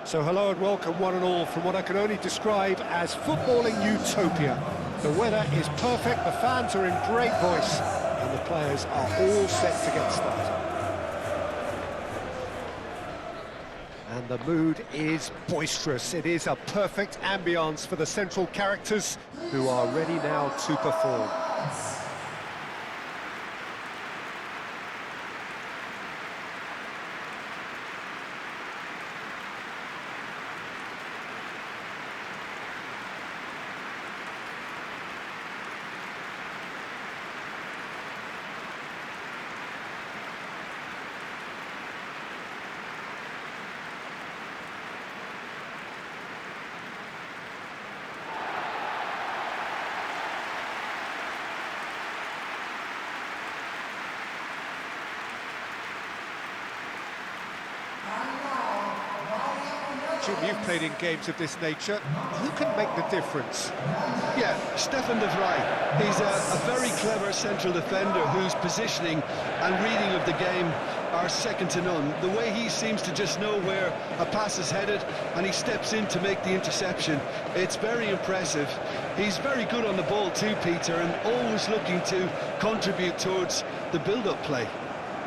So hello and welcome one and all from what I can only describe as footballing utopia. The weather is perfect, the fans are in great voice, and the players are all set to get started. And the mood is boisterous. It is a perfect ambience for the central characters who are ready now to perform. Jim, you've played in games of this nature. Who can make the difference? Yeah, Stefan de Vrij. He's a very clever central defender whose positioning and reading of the game are second to none. The way he seems to just know where a pass is headed and he steps in to make the interception, it's very impressive. He's very good on the ball too, Peter, and always looking to contribute towards the build-up play.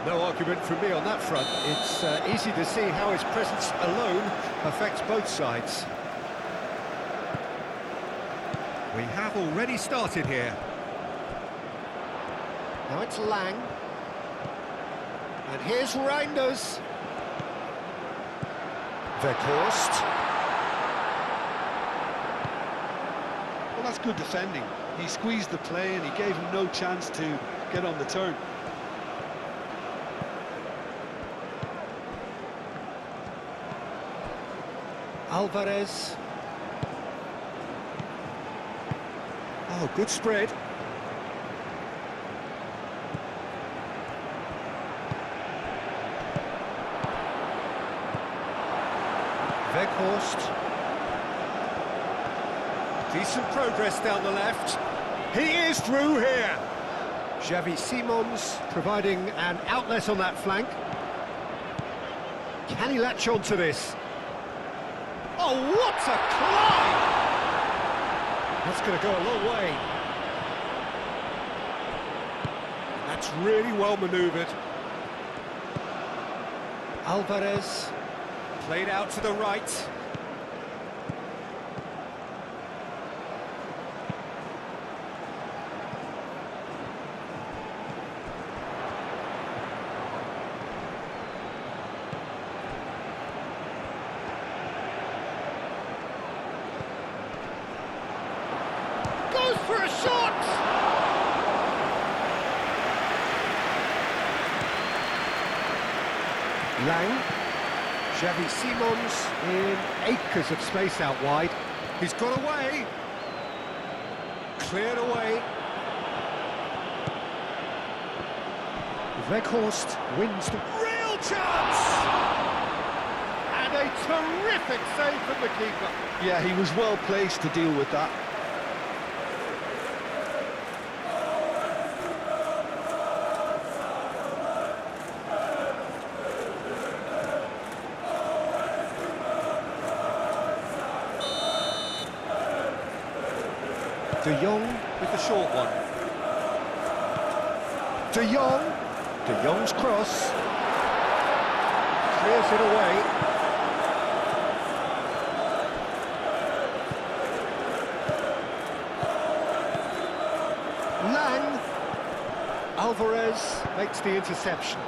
No argument from me on that front. It's easy to see how his presence alone affects both sides. We have already started here. Now it's Lang. And here's Reinders. Weghorst. Well, that's good defending. He squeezed the play and he gave him no chance to get on the turn. Alvarez. Oh, good spread. Weghorst. Decent progress down the left. He is through here. Xavi Simons providing an outlet on that flank. Can he latch on to this? Oh, what a climb! That's going to go a long way. That's really well manoeuvred. Alvarez played out to the right. Goes for a shot! Lang. Xavi Simons in acres of space out wide. He's got away. Cleared away. Weghorst wins the real chance! And a terrific save from the keeper. Yeah, he was well placed to deal with that. De Jong with the short one. De Jong. De Jong's cross. Clears it away. Lang. Alvarez makes the interception.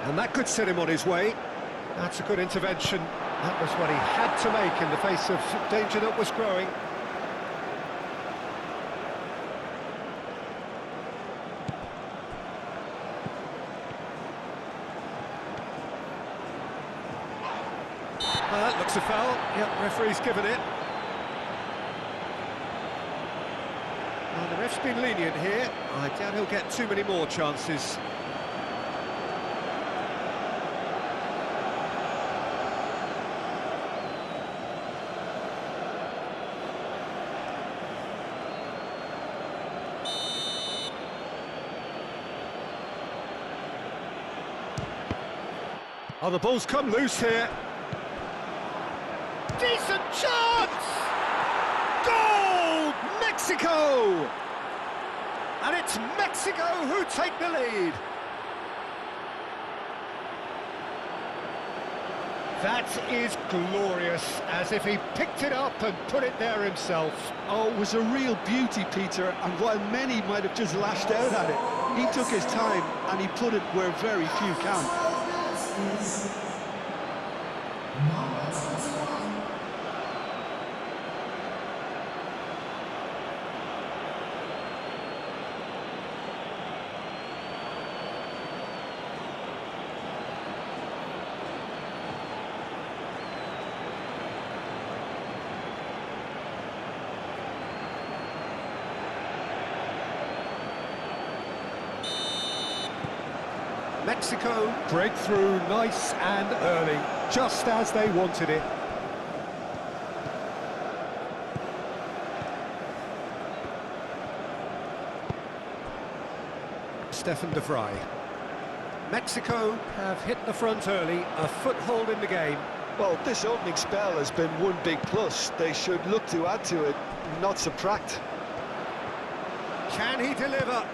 And that could set him on his way. That's a good intervention. That was what he had to make in the face of danger that was growing. That looks a foul. Yep, referee's given it. Well, the ref's been lenient here. I doubt he'll get too many more chances. Oh, the ball's come loose here. Decent chance! Goal! Mexico! And it's Mexico who take the lead. That is glorious, as if he picked it up and put it there himself. Oh, it was a real beauty, Peter, and while many might have just lashed out at it, he took his time and he put it where very few can. Mexico break through nice and early, just as they wanted it. Stefan de Vrij. Mexico have hit the front early, a foothold in the game. Well, this opening spell has been one big plus. They should look to add to it, not subtract. Can he deliver?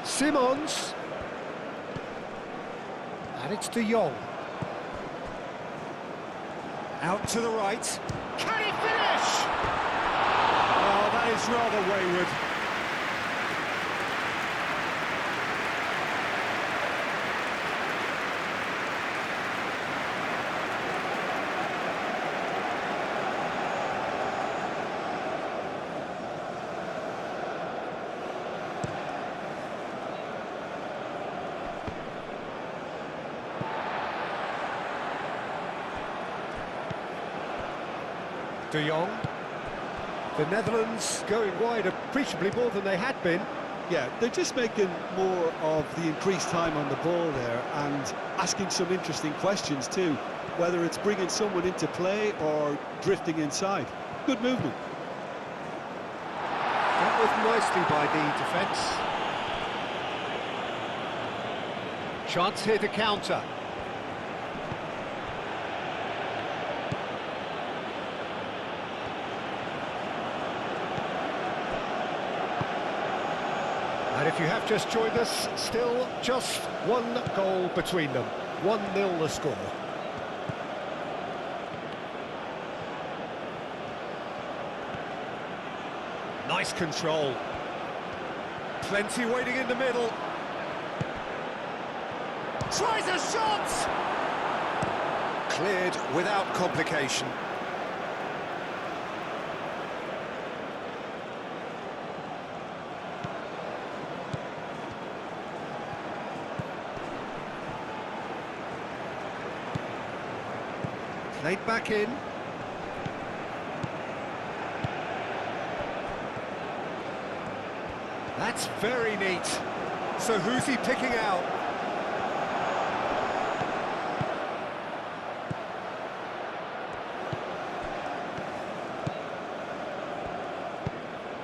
Simons. And it's De Jong. Out to the right. Can he finish? Oh, that is rather wayward. De Jong. The Netherlands going wide appreciably more than they had been. Yeah, they're just making more of the increased time on the ball there and asking some interesting questions too, whether it's bringing someone into play or drifting inside. Good movement. That was nicely by the defence. Chance here to counter. And if you have just joined us, still just one goal between them. 1-0 the score. Nice control. Plenty waiting in the middle. Tries a shot! Cleared without complication. Played back in. That's very neat. So who's he picking out?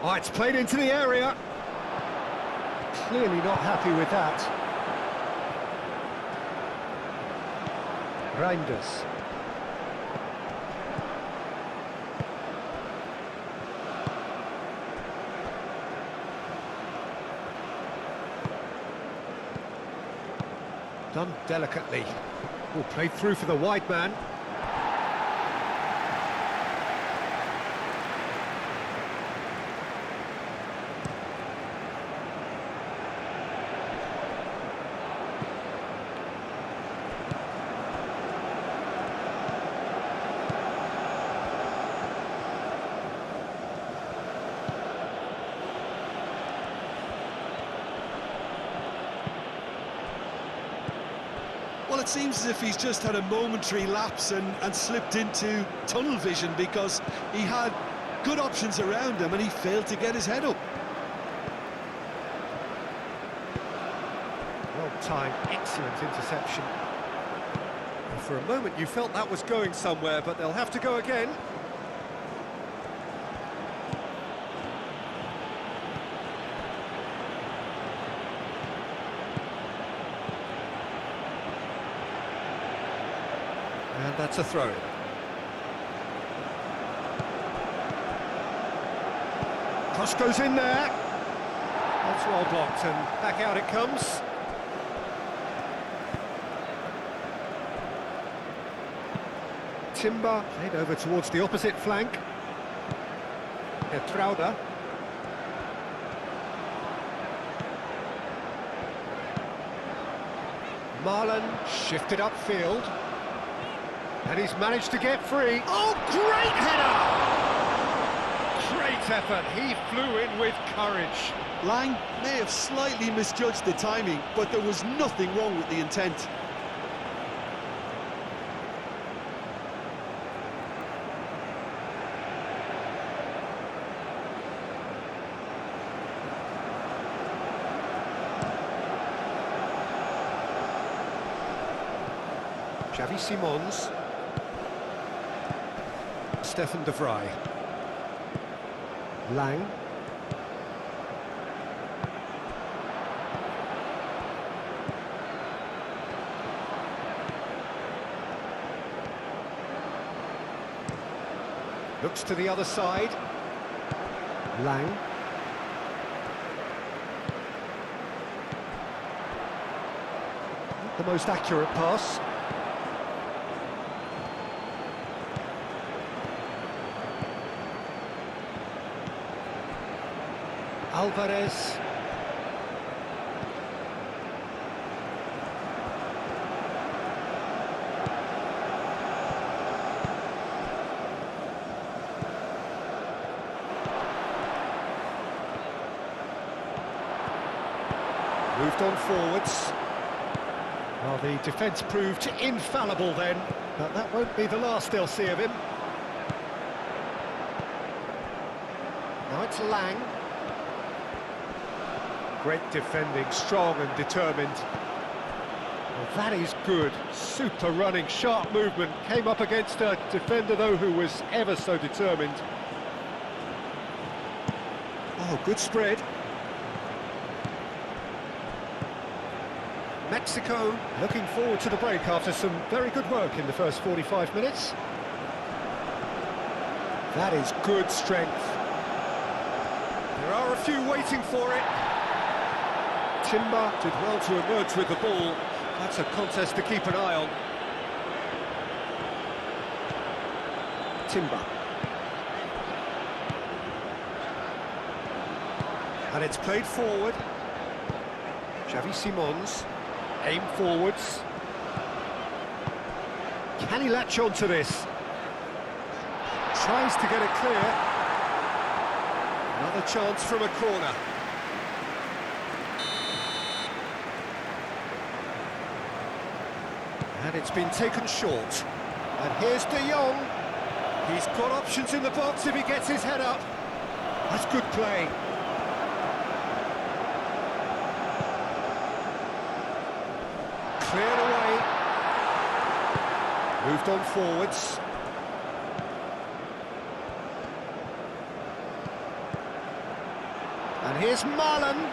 Oh, it's played into the area. Clearly not happy with that. Reinders. Done delicately. Oh, played through for the wide man. Well, it seems as if he's just had a momentary lapse and slipped into tunnel vision because he had good options around him and he failed to get his head up. Well timed, excellent interception. And for a moment you felt that was going somewhere, but they'll have to go again. And that's a throw-in. Cross goes in there. That's well blocked, and back out it comes. Timber played over towards the opposite flank. Trauda. Marlon shifted upfield. And he's managed to get free. Oh, great header! Great effort. He flew in with courage. Lang may have slightly misjudged the timing, but there was nothing wrong with the intent. Xavi Simons. Stefan de Vrij. Lang. Looks to the other side. Lang. Not the most accurate pass. Alvarez. Moved on forwards. Well, the defence proved infallible then, but that won't be the last they'll see of him. Now it's Lang. Great defending, strong and determined. Well, that is good. Super running, sharp movement. Came up against a defender, though, who was ever so determined. Oh, good spread. Mexico looking forward to the break after some very good work in the first 45 minutes. That is good strength. There are a few waiting for it. Timber did well to emerge with the ball. That's a contest to keep an eye on. Timber. And it's played forward. Xavi Simons. Aim forwards. Can he latch on to this? Tries to get it clear. Another chance from a corner. And it's been taken short. And here's De Jong. He's got options in the box if he gets his head up. That's good play. Cleared away. Moved on forwards. And here's Marlon.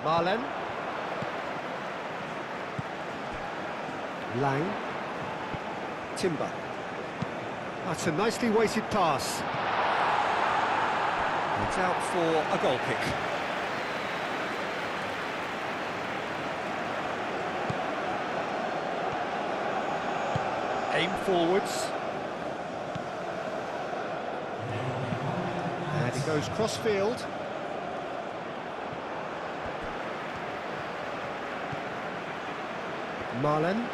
Marlon. Lang. Timber. That's a nicely weighted pass. It's out for a goal kick. Aim forwards. And he goes cross-field. Marlon.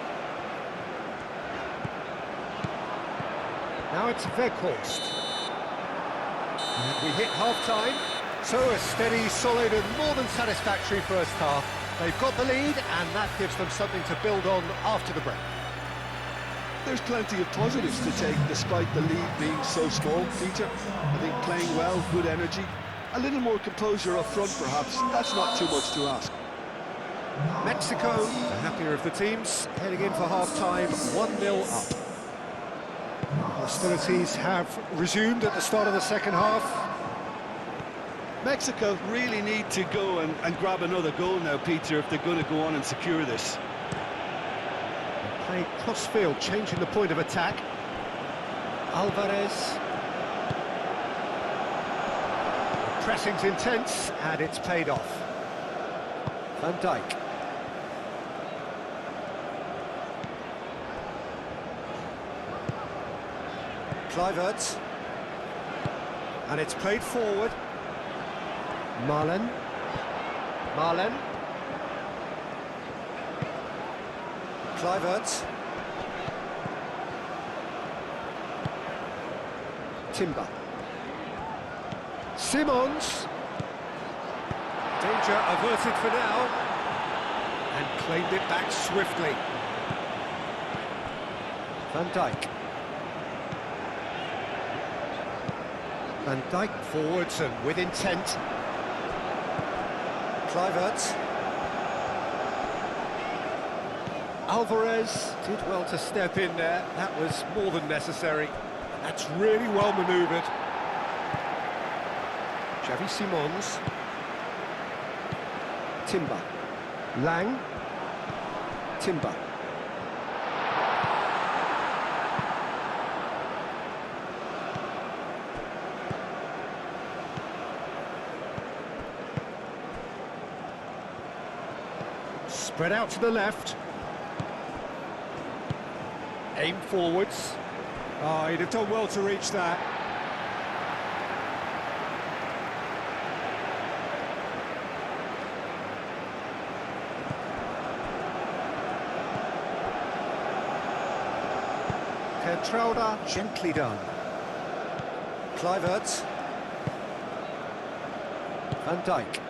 Now it's Weghorst. And we hit half-time. So a steady, solid and more than satisfactory first half. They've got the lead and that gives them something to build on after the break. There's plenty of positives to take despite the lead being so small, Peter. I think playing well, good energy, a little more composure up front perhaps. That's not too much to ask. Mexico, the happier of the teams, heading in for half-time, 1-0 up. Hostilities have resumed at the start of the second half. Mexico really need to go and grab another goal now, Peter, if they're going to go on and secure this. Playing cross-field, changing the point of attack. Alvarez. The pressing's intense, and it's paid off. Van Dijk. Kluivert. And it's played forward. Marlen. Kluivert. Timber. Simons. Danger averted for now. And claimed it back swiftly. Van Dijk. Van Dijk forwards and with intent. Kluivert. Alvarez did well to step in there. That was more than necessary. That's really well manoeuvred. Xavi Simons. Timber. Lang. Timber. Spread out to the left. Aim forwards. Oh, he'd have done well to reach that. Trauda, gently done. Kluivert. Van Dijk.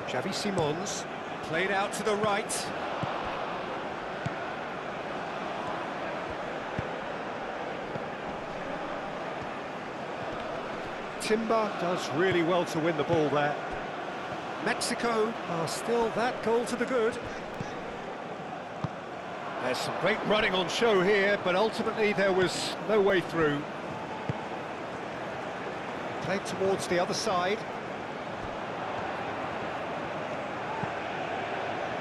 Xavi Simons, played out to the right. Timber does really well to win the ball there. Mexico are still that goal to the good. There's some great running on show here, but ultimately there was no way through. Played towards the other side.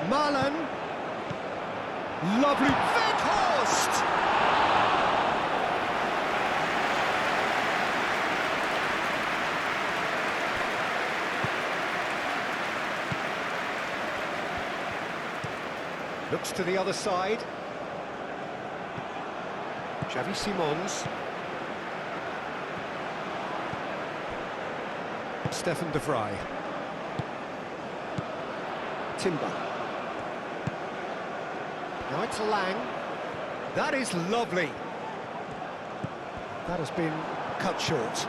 Marlen. Lovely. Weghorst! Looks to the other side. Xavi Simons. Stefan de Vrij. Timber. Now it's Lang. That is lovely. That has been cut short.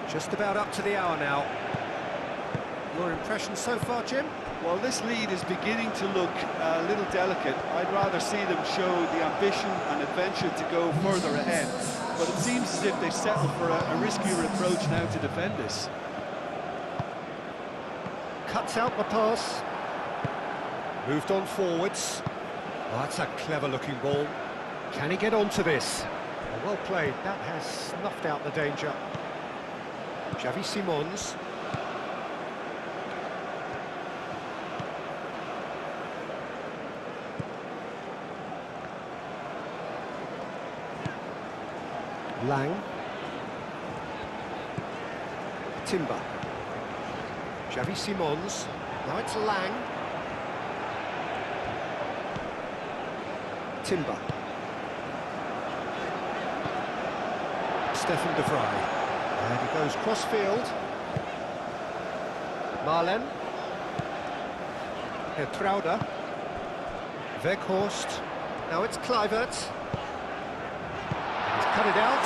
Just about up to the hour now. Your impression so far, Jim? Well, this lead is beginning to look a little delicate. I'd rather see them show the ambition and adventure to go further ahead. But it seems as if they've settled for a riskier approach now to defend this. Cuts out the pass. Moved on forwards. Oh, that's a clever-looking ball. Can he get onto this? Oh, well played. That has snuffed out the danger. Xavi Simons. Lang. Timber. Xavi Simons. Now it's Lang. Timber. Stefan de Vrij. And he goes cross-field. Marlen. Trauda. Weghorst. Now it's Kluivert. He's cut it out.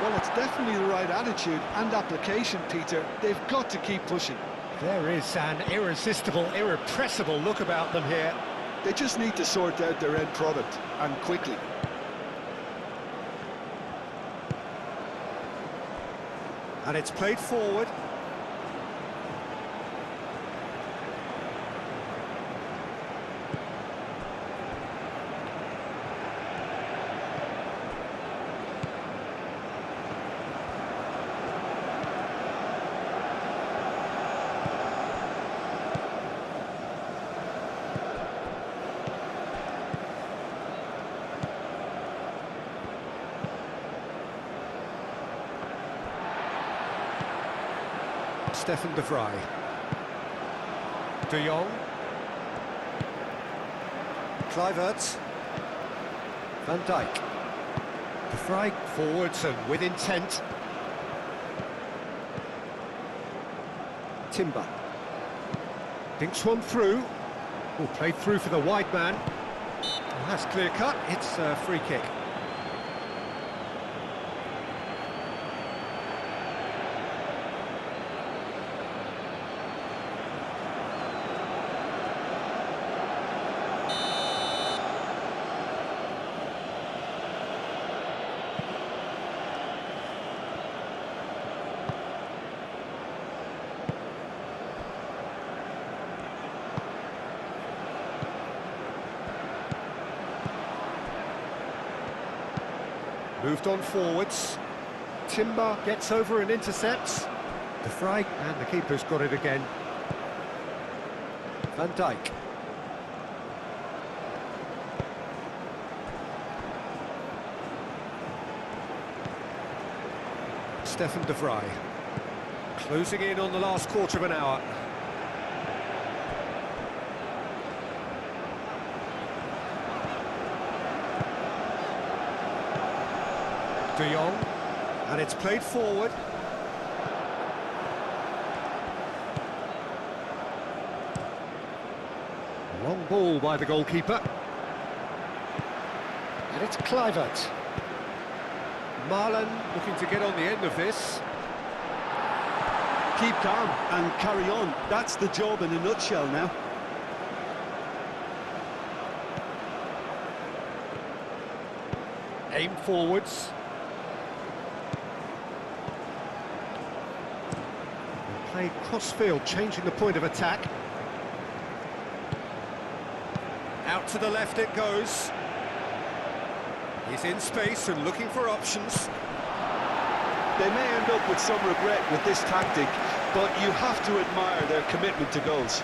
Well, it's definitely the right attitude and application, Peter. They've got to keep pushing. There is an irresistible, irrepressible look about them here. They just need to sort out their end product, and quickly. And it's played forward. Stefan de Vrij. De Jong. Kluivert. Van Dijk. De Vrij forwards and with intent. Timber. Dinks one through. Oh, played through for the wide man. Well, that's clear cut. It's a free kick. Moved on forwards. Timber gets over and intercepts. De Vrij, and the keeper's got it again. Van Dijk. Stefan de Vrij. Closing in on the last quarter of an hour. De Jong, and it's played forward. Long ball by the goalkeeper. And it's Kluivert. Marlon looking to get on the end of this. Keep calm and carry on. That's the job in a nutshell now. Aim forwards. Play cross-field, changing the point of attack. Out to the left it goes. He's in space and looking for options. They may end up with some regret with this tactic, but you have to admire their commitment to goals.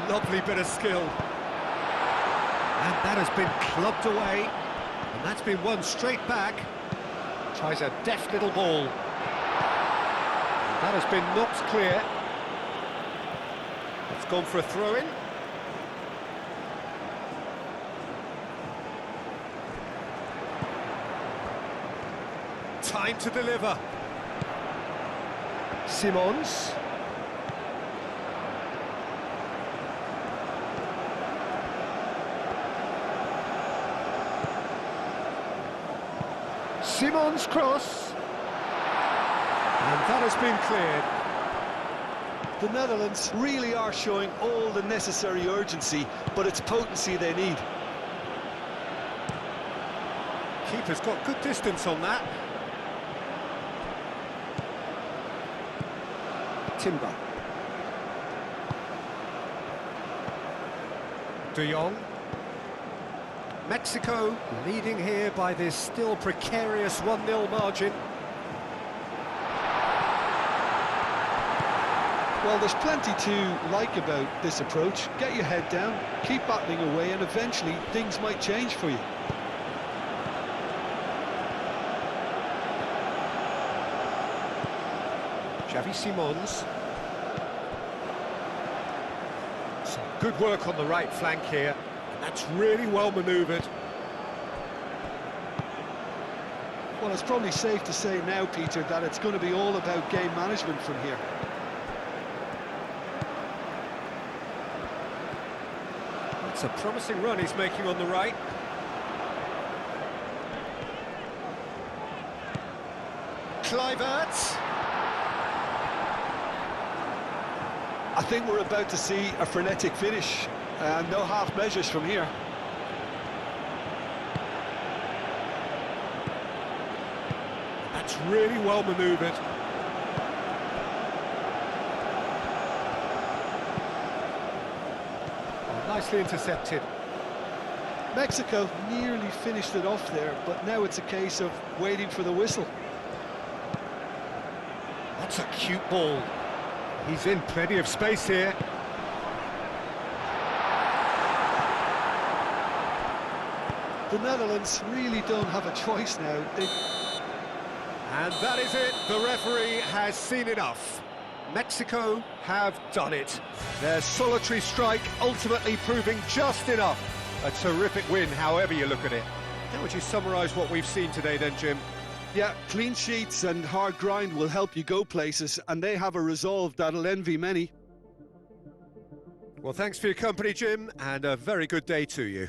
Lovely bit of skill. And that has been clubbed away. And that's been won straight back. Tries a deft little ball. And that has been knocked clear. It's gone for a throw-in. Time to deliver. Simons. Simons cross, and that has been cleared. The Netherlands really are showing all the necessary urgency, but it's potency they need. Keeper's got good distance on that. Timber. De Jong. Mexico leading here by this still precarious 1-0 margin. Well, there's plenty to like about this approach. Get your head down, keep battling away, and eventually things might change for you. Xavi Simons. Some good work on the right flank here. That's really well manoeuvred. Well, it's probably safe to say now, Peter, that it's going to be all about game management from here. That's a promising run he's making on the right. Kluivert. I think we're about to see a frenetic finish. No half measures from here. That's really well manoeuvred. Oh, nicely intercepted. Mexico nearly finished it off there, but now it's a case of waiting for the whistle. That's a cute ball. He's in plenty of space here. the Netherlands really don't have a choice now. And that is it. The referee has seen enough. Mexico have done it. Their solitary strike ultimately proving just enough. A terrific win, however you look at it. How would you summarise what we've seen today then, Jim? Yeah, clean sheets and hard grind will help you go places, and they have a resolve that'll envy many. Well, thanks for your company, Jim, and a very good day to you.